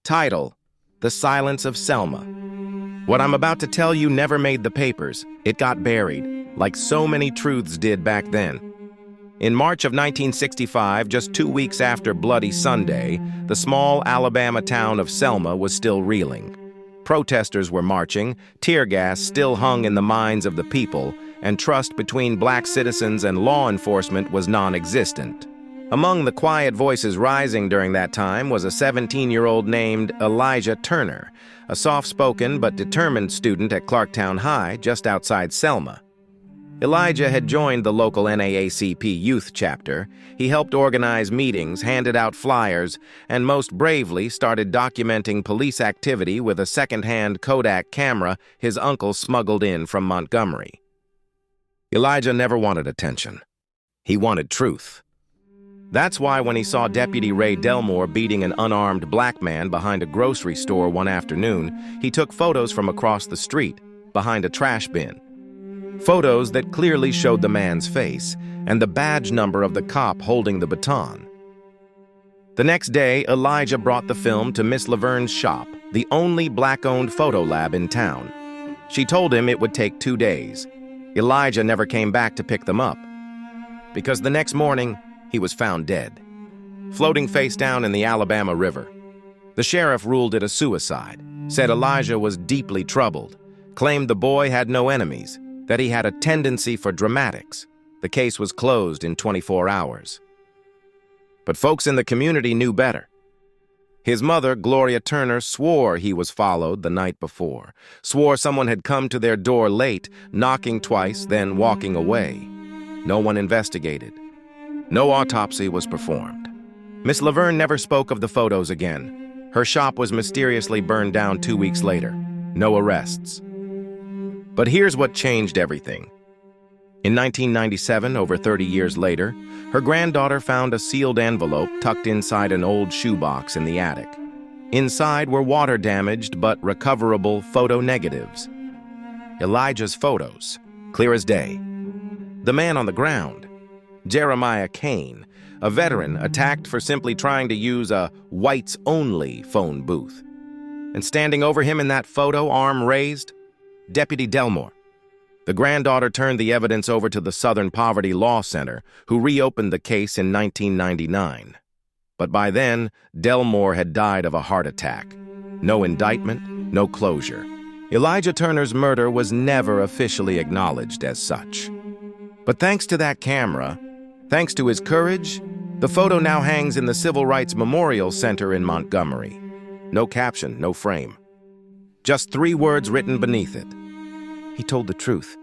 Title: The Silence of Selma. What I'm about to tell you never made the papers. It got buried, like so many truths did back then. In March of 1965, just 2 weeks after Bloody Sunday, the small Alabama town of Selma was still reeling. Protesters were marching, tear gas still hung in the minds of the people, and trust between black citizens and law enforcement was non-existent. Among the quiet voices rising during that time was a 17-year-old named Elijah Turner, a soft-spoken but determined student at Clarktown High just outside Selma. Elijah had joined the local NAACP youth chapter. He helped organize meetings, handed out flyers, and most bravely started documenting police activity with a second-hand Kodak camera his uncle smuggled in from Montgomery. Elijah never wanted attention. He wanted truth. That's why when he saw Deputy Ray Delmore beating an unarmed black man behind a grocery store one afternoon, he took photos from across the street, behind a trash bin. Photos that clearly showed the man's face and the badge number of the cop holding the baton. The next day, Elijah brought the film to Miss Laverne's shop, the only black-owned photo lab in town. She told him it would take 2 days. Elijah never came back to pick them up, because the next morning, he was found dead, floating face down in the Alabama River. The sheriff ruled it a suicide, said Elijah was deeply troubled, claimed the boy had no enemies, that he had a tendency for dramatics. The case was closed in 24 hours. But folks in the community knew better. His mother, Gloria Turner, swore he was followed the night before, swore someone had come to their door late, knocking twice, then walking away. No one investigated. No autopsy was performed. Miss Laverne never spoke of the photos again. Her shop was mysteriously burned down 2 weeks later. No arrests. But here's what changed everything. In 1997, over 30 years later, her granddaughter found a sealed envelope tucked inside an old shoebox in the attic. Inside were water-damaged but recoverable photo negatives. Elijah's photos, clear as day. The man on the ground, Jeremiah Kane, a veteran attacked for simply trying to use a whites-only phone booth. And standing over him in that photo, arm raised, Deputy Delmore. The granddaughter turned the evidence over to the Southern Poverty Law Center, who reopened the case in 1999. But by then, Delmore had died of a heart attack. No indictment, no closure. Elijah Turner's murder was never officially acknowledged as such. But thanks to that camera, thanks to his courage, the photo now hangs in the Civil Rights Memorial Center in Montgomery. No caption, no frame. Just 3 words written beneath it. He told the truth.